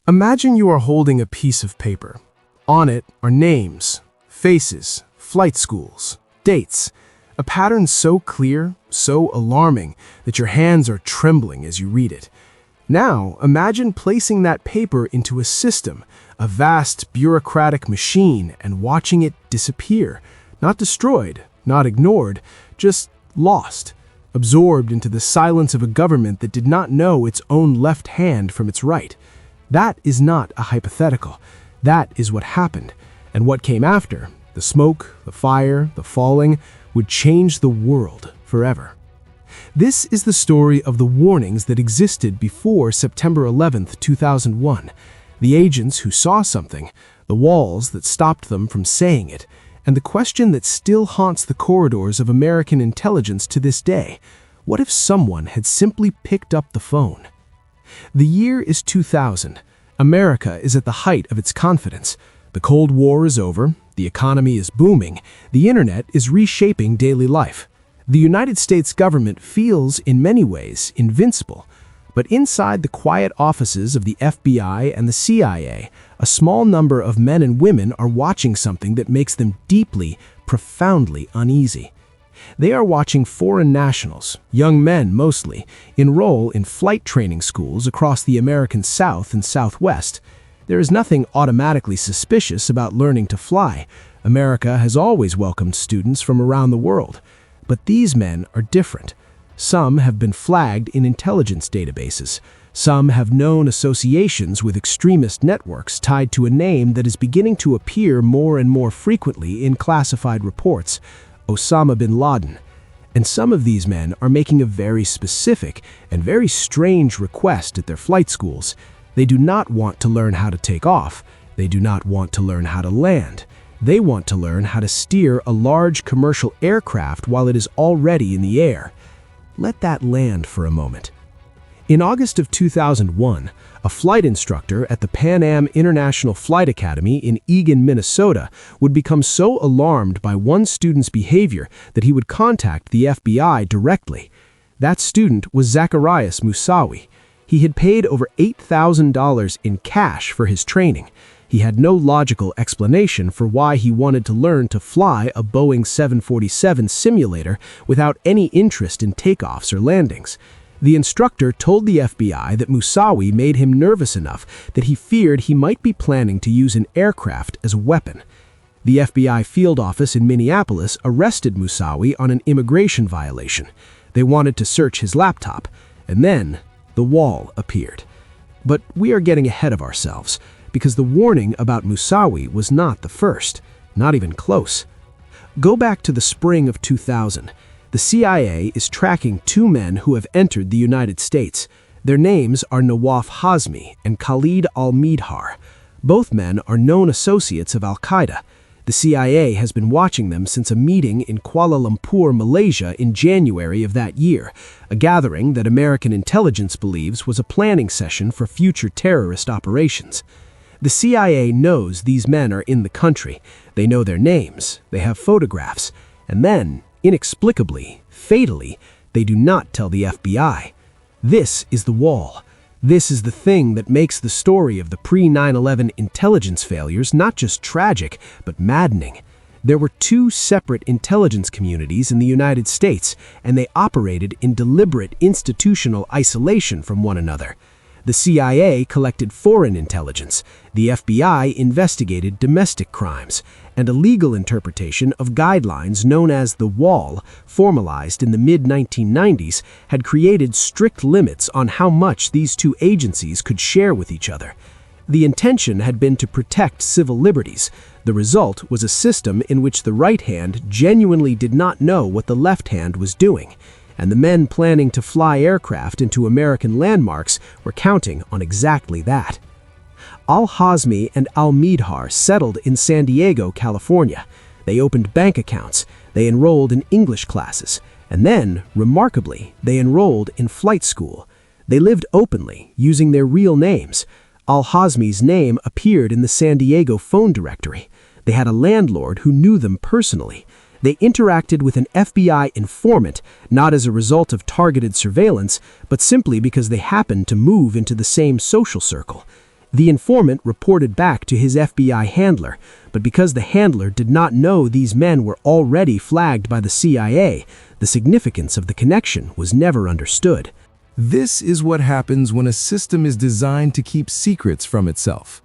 Imagine you are holding a piece of paper. On it are names, faces, flight schools, dates, a pattern so clear, so alarming that your hands are trembling as you read it. Now, imagine placing that paper into a system, a vast bureaucratic machine, and watching it disappear. Not destroyed, not ignored, just lost, absorbed into the silence of a government that did not know its own left hand from its right. That is not a hypothetical. That is what happened. And what came after, the smoke, the fire, the falling, would change the world forever. This is the story of the warnings that existed before September 11th, 2001, the agents who saw something, the walls that stopped them from saying it, and the question that still haunts the corridors of American intelligence to this day: what if someone had simply picked up the phone? The year is 2000. America is at the height of its confidence. The Cold War is over, the economy is booming, the internet is reshaping daily life. The United States government feels, in many ways, invincible. But inside the quiet offices of the FBI and the CIA, a small number of men and women are watching something that makes them deeply, profoundly uneasy. They are watching foreign nationals, young men mostly, enroll in flight training schools across the American South and Southwest. There is nothing automatically suspicious about learning to fly. America has always welcomed students from around the world. But these men are different. Some have been flagged in intelligence databases. Some have known associations with extremist networks tied to a name that is beginning to appear more and more frequently in classified reports: Osama bin Laden. And some of these men are making a very specific and very strange request at their flight schools. They do not want to learn how to take off. They do not want to learn how to land. They want to learn how to steer a large commercial aircraft while it is already in the air. Let that land for a moment. In August of 2001, a flight instructor at the Pan Am International Flight Academy in Eagan, Minnesota, would become so alarmed by one student's behavior that he would contact the FBI directly. That student was Zacarias Moussaoui. He had paid over $8,000 in cash for his training. He had no logical explanation for why he wanted to learn to fly a Boeing 747 simulator without any interest in takeoffs or landings. The instructor told the FBI that Moussaoui made him nervous enough that he feared he might be planning to use an aircraft as a weapon. The FBI field office in Minneapolis arrested Moussaoui on an immigration violation. They wanted to search his laptop, and then the wall appeared. But we are getting ahead of ourselves, because the warning about Moussaoui was not the first, not even close. Go back to the spring of 2000. The CIA is tracking two men who have entered the United States. Their names are Nawaf Hazmi and Khalid al-Midhar. Both men are known associates of al-Qaeda. The CIA has been watching them since a meeting in Kuala Lumpur, Malaysia in January of that year, a gathering that American intelligence believes was a planning session for future terrorist operations. The CIA knows these men are in the country. They know their names, they have photographs, and then, inexplicably, fatally, they do not tell the FBI. This is the wall. This is the thing that makes the story of the pre-9/11 intelligence failures not just tragic, but maddening. There were two separate intelligence communities in the United States, and they operated in deliberate institutional isolation from one another. The CIA collected foreign intelligence, the FBI investigated domestic crimes, and a legal interpretation of guidelines known as the Wall, formalized in the mid-1990s, had created strict limits on how much these two agencies could share with each other. The intention had been to protect civil liberties. The result was a system in which the right hand genuinely did not know what the left hand was doing, and the men planning to fly aircraft into American landmarks were counting on exactly that. Al-Hazmi and al-Midhar settled in San Diego, California. They opened bank accounts, they enrolled in English classes, and then, remarkably, they enrolled in flight school. They lived openly, using their real names. Al-Hazmi's name appeared in the San Diego phone directory. They had a landlord who knew them personally. They interacted with an FBI informant, not as a result of targeted surveillance, but simply because they happened to move into the same social circle. The informant reported back to his FBI handler, but because the handler did not know these men were already flagged by the CIA, the significance of the connection was never understood. This is what happens when a system is designed to keep secrets from itself.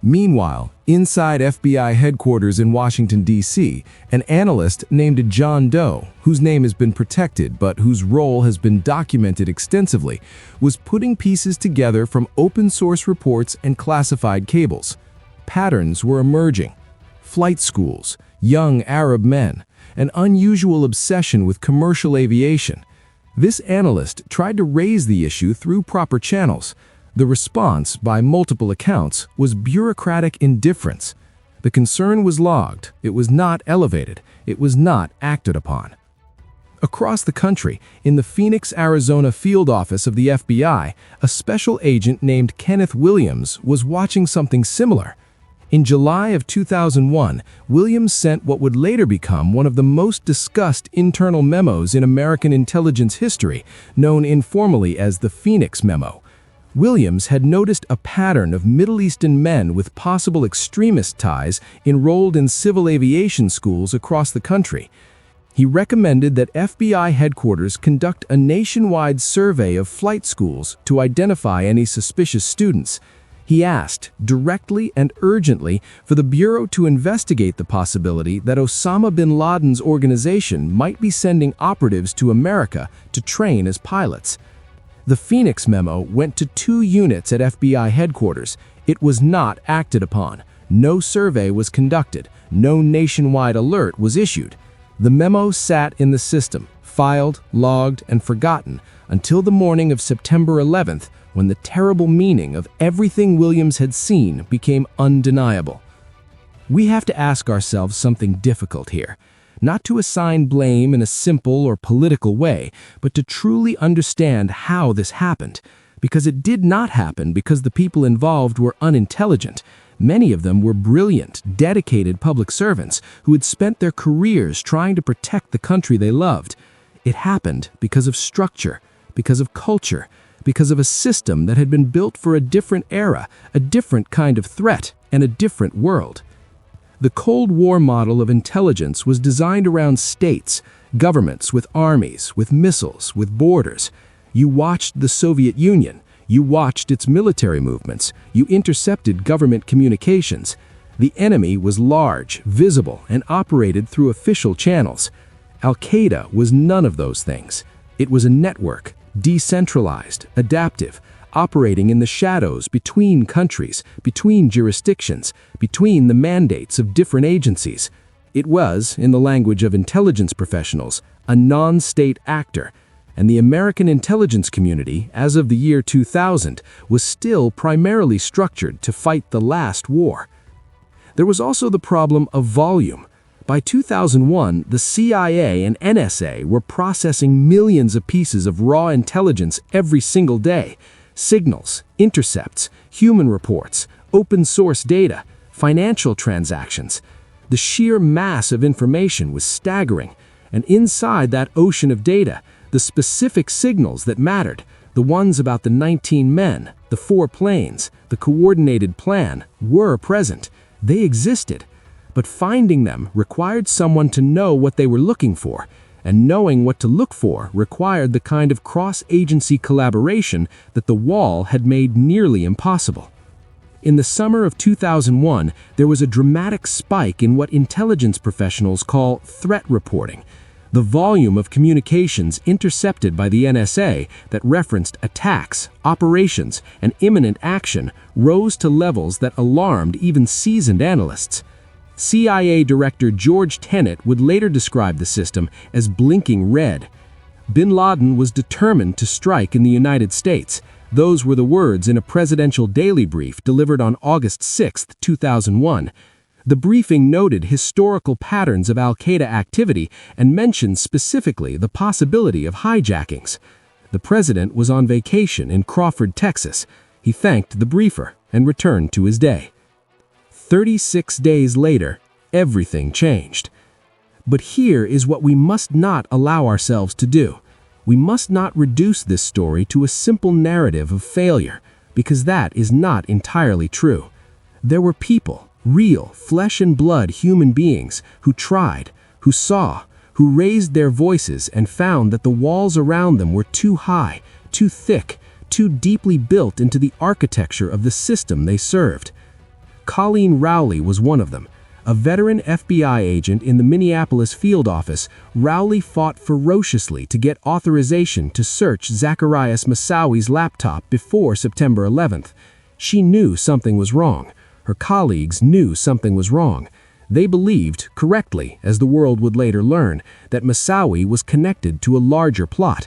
Meanwhile, inside FBI headquarters in Washington, D.C., an analyst named John Doe, whose name has been protected but whose role has been documented extensively, was putting pieces together from open-source reports and classified cables. Patterns were emerging. Flight schools, young Arab men, an unusual obsession with commercial aviation. This analyst tried to raise the issue through proper channels. The response, by multiple accounts, was bureaucratic indifference. The concern was logged, it was not elevated, it was not acted upon. Across the country, in the Phoenix, Arizona field office of the FBI, a special agent named Kenneth Williams was watching something similar. In July of 2001, Williams sent what would later become one of the most discussed internal memos in American intelligence history, known informally as the Phoenix Memo. Williams had noticed a pattern of Middle Eastern men with possible extremist ties enrolled in civil aviation schools across the country. He recommended that FBI headquarters conduct a nationwide survey of flight schools to identify any suspicious students. He asked, directly and urgently, for the Bureau to investigate the possibility that Osama bin Laden's organization might be sending operatives to America to train as pilots. The Phoenix Memo went to 2 units at FBI headquarters. It was not acted upon. No survey was conducted. No nationwide alert was issued. The memo sat in the system, filed, logged, and forgotten until the morning of September 11th, when the terrible meaning of everything Williams had seen became undeniable. We have to ask ourselves something difficult here. Not to assign blame in a simple or political way, but to truly understand how this happened. Because it did not happen because the people involved were unintelligent. Many of them were brilliant, dedicated public servants who had spent their careers trying to protect the country they loved. It happened because of structure, because of culture, because of a system that had been built for a different era, a different kind of threat, and a different world. The Cold War model of intelligence was designed around states, governments with armies, with missiles, with borders. You watched the Soviet Union. You watched its military movements. You intercepted government communications. The enemy was large, visible, and operated through official channels. Al-Qaeda was none of those things. It was a network, decentralized, adaptive, operating in the shadows between countries, between jurisdictions, between the mandates of different agencies. It was, in the language of intelligence professionals, a non-state actor, and the American intelligence community, as of the year 2000, was still primarily structured to fight the last war. There was also the problem of volume. By 2001, the CIA and NSA were processing millions of pieces of raw intelligence every single day. Signals, intercepts, human reports, open-source data, financial transactions. The sheer mass of information was staggering, and inside that ocean of data, the specific signals that mattered, the ones about the 19 men, the 4 planes, the coordinated plan, were present. They existed. But finding them required someone to know what they were looking for, and knowing what to look for required the kind of cross-agency collaboration that the wall had made nearly impossible. In the summer of 2001, there was a dramatic spike in what intelligence professionals call threat reporting. The volume of communications intercepted by the NSA that referenced attacks, operations, and imminent action rose to levels that alarmed even seasoned analysts. CIA Director George Tenet would later describe the system as blinking red. Bin Laden was determined to strike in the United States. Those were the words in a presidential daily brief delivered on August 6, 2001. The briefing noted historical patterns of al-Qaeda activity and mentioned specifically the possibility of hijackings. The president was on vacation in Crawford, Texas. He thanked the briefer and returned to his day. 36 days later, everything changed. But here is what we must not allow ourselves to do. We must not reduce this story to a simple narrative of failure. because that is not entirely true. There were people, real, flesh and blood human beings, who tried, who saw, who raised their voices and found that the walls around them were too high, too thick, too deeply built into the architecture of the system they served. Colleen Rowley was one of them. A veteran FBI agent in the Minneapolis field office, Rowley fought ferociously to get authorization to search Zacarias Moussaouy's laptop before September 11th. She knew something was wrong. Her colleagues knew something was wrong. They believed, correctly, as the world would later learn, that Moussaoui was connected to a larger plot.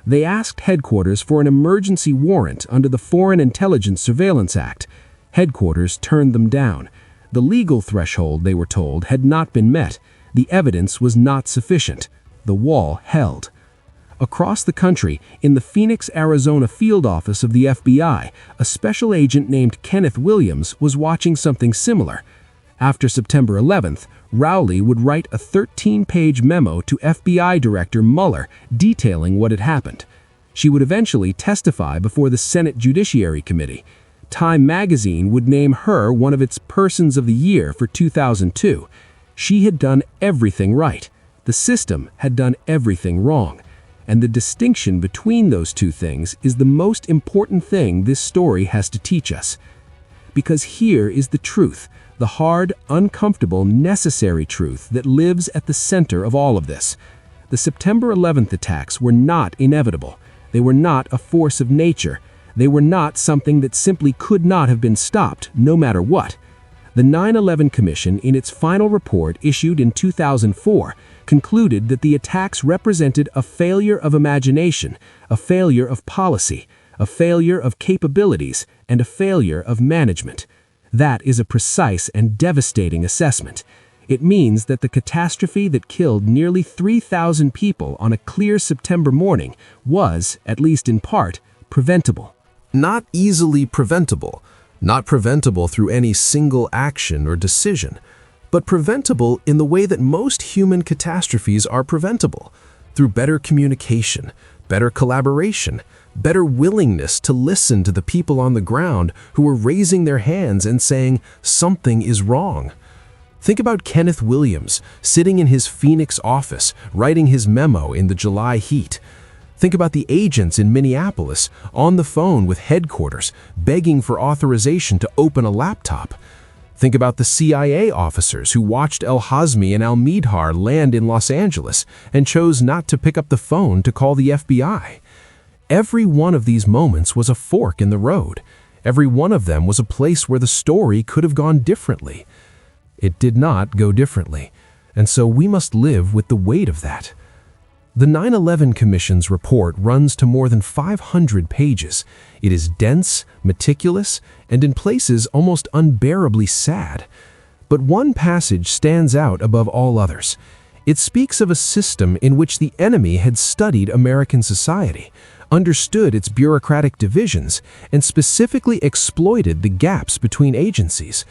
They asked headquarters for an emergency warrant under the Foreign Intelligence Surveillance Act. Headquarters turned them down. The legal threshold, they were told, had not been met. The evidence was not sufficient. The wall held. Across the country, in the Phoenix, Arizona field office of the FBI, a special agent named Kenneth Williams was watching something similar. After September 11th, Rowley would write a 13-page memo to FBI Director Mueller detailing what had happened. She would eventually testify before the Senate Judiciary Committee. Time magazine would name her one of its Persons of the Year for 2002. She had done everything right. The system had done everything wrong. And the distinction between those two things is the most important thing this story has to teach us. Because here is the truth, the hard, uncomfortable, necessary truth that lives at the center of all of this. The September 11th attacks were not inevitable. They were not a force of nature. They were not something that simply could not have been stopped, no matter what. The 9/11 Commission, in its final report issued in 2004, concluded that the attacks represented a failure of imagination, a failure of policy, a failure of capabilities, and a failure of management. That is a precise and devastating assessment. It means that the catastrophe that killed nearly 3,000 people on a clear September morning was, at least in part, preventable. Not easily preventable, not preventable through any single action or decision, but preventable in the way that most human catastrophes are preventable, through better communication, better collaboration, better willingness to listen to the people on the ground who are raising their hands and saying something is wrong. Think about Kenneth Williams sitting in his Phoenix office, writing his memo in the July heat. Think about the agents in Minneapolis on the phone with headquarters, begging for authorization to open a laptop. Think about the CIA officers who watched El-Hazmi and al-Midhar land in Los Angeles and chose not to pick up the phone to call the FBI. Every one of these moments was a fork in the road. Every one of them was a place where the story could have gone differently. It did not go differently, and so we must live with the weight of that. The 9/11 Commission's report runs to more than 500 pages. It is dense, meticulous, and in places almost unbearably sad. But one passage stands out above all others. It speaks of a system in which the enemy had studied American society, understood its bureaucratic divisions, and specifically exploited the gaps between agencies.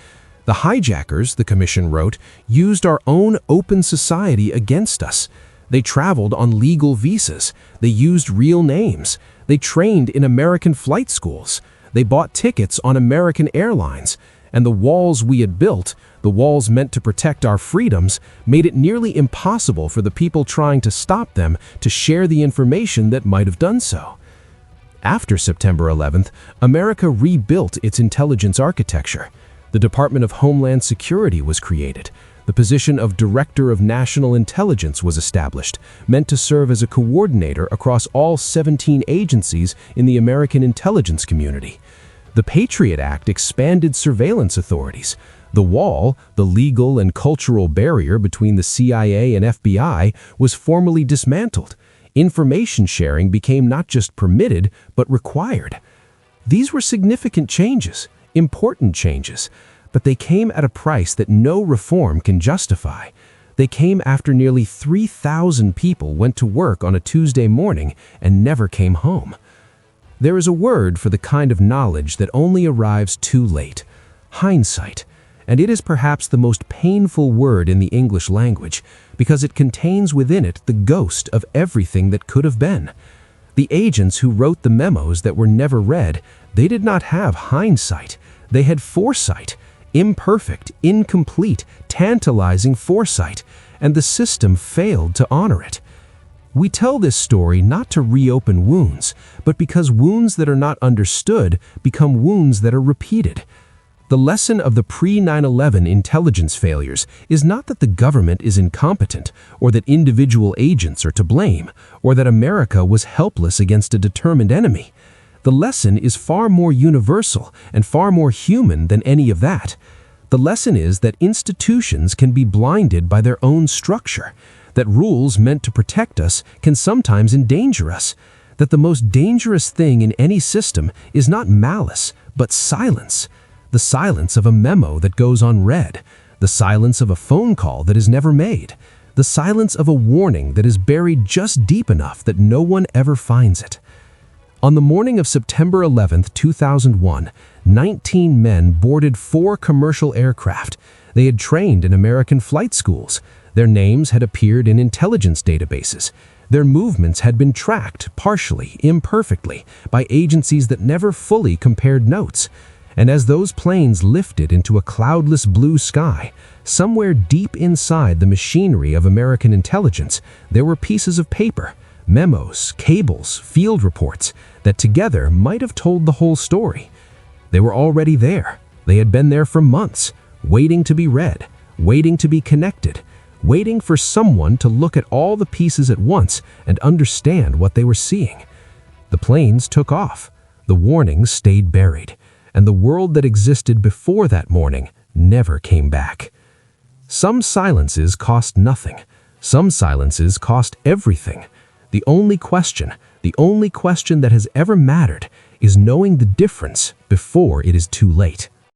The hijackers, the Commission wrote, used our own open society against us. They traveled on legal visas. They used real names. They trained in American flight schools. They bought tickets on American airlines. And the walls we had built, the walls meant to protect our freedoms, made it nearly impossible for the people trying to stop them to share the information that might have done so. After September 11th, America rebuilt its intelligence architecture. The Department of Homeland Security was created. The position of Director of National Intelligence was established, meant to serve as a coordinator across all 17 agencies in the American intelligence community. The Patriot Act expanded surveillance authorities. The wall, the legal and cultural barrier between the CIA and FBI, was formally dismantled. Information sharing became not just permitted, but required. These were significant changes, important changes, but they came at a price that no reform can justify. They came after nearly 3,000 people went to work on a Tuesday morning and never came home. There is a word for the kind of knowledge that only arrives too late: hindsight. And it is perhaps the most painful word in the English language, because it contains within it the ghost of everything that could have been. The agents who wrote the memos that were never read, They did not have hindsight. They had foresight. Imperfect, incomplete, tantalizing foresight. And the system failed to honor it. We tell this story not to reopen wounds, but because wounds that are not understood become wounds that are repeated. The lesson of the pre-9/11 intelligence failures is not that the government is incompetent, or that individual agents are to blame, or that America was helpless against a determined enemy. The lesson is far more universal and far more human than any of that. The lesson is that institutions can be blinded by their own structure, that rules meant to protect us can sometimes endanger us, that the most dangerous thing in any system is not malice, but silence. The silence of a memo that goes unread, the silence of a phone call that is never made, the silence of a warning that is buried just deep enough that no one ever finds it. On the morning of September 11, 2001, 19 men boarded 4 commercial aircraft. They had trained in American flight schools. Their names had appeared in intelligence databases. Their movements had been tracked, partially, imperfectly, by agencies that never fully compared notes. And as those planes lifted into a cloudless blue sky, somewhere deep inside the machinery of American intelligence, there were pieces of paper, memos, cables, field reports, that together might have told the whole story. They were already there. They had been there for months, waiting to be read, waiting to be connected, waiting for someone to look at all the pieces at once and understand what they were seeing. The planes took off. The warnings stayed buried. And the world that existed before that morning never came back. Some silences cost nothing. Some silences cost everything. The only question that has ever mattered is knowing the difference before it is too late.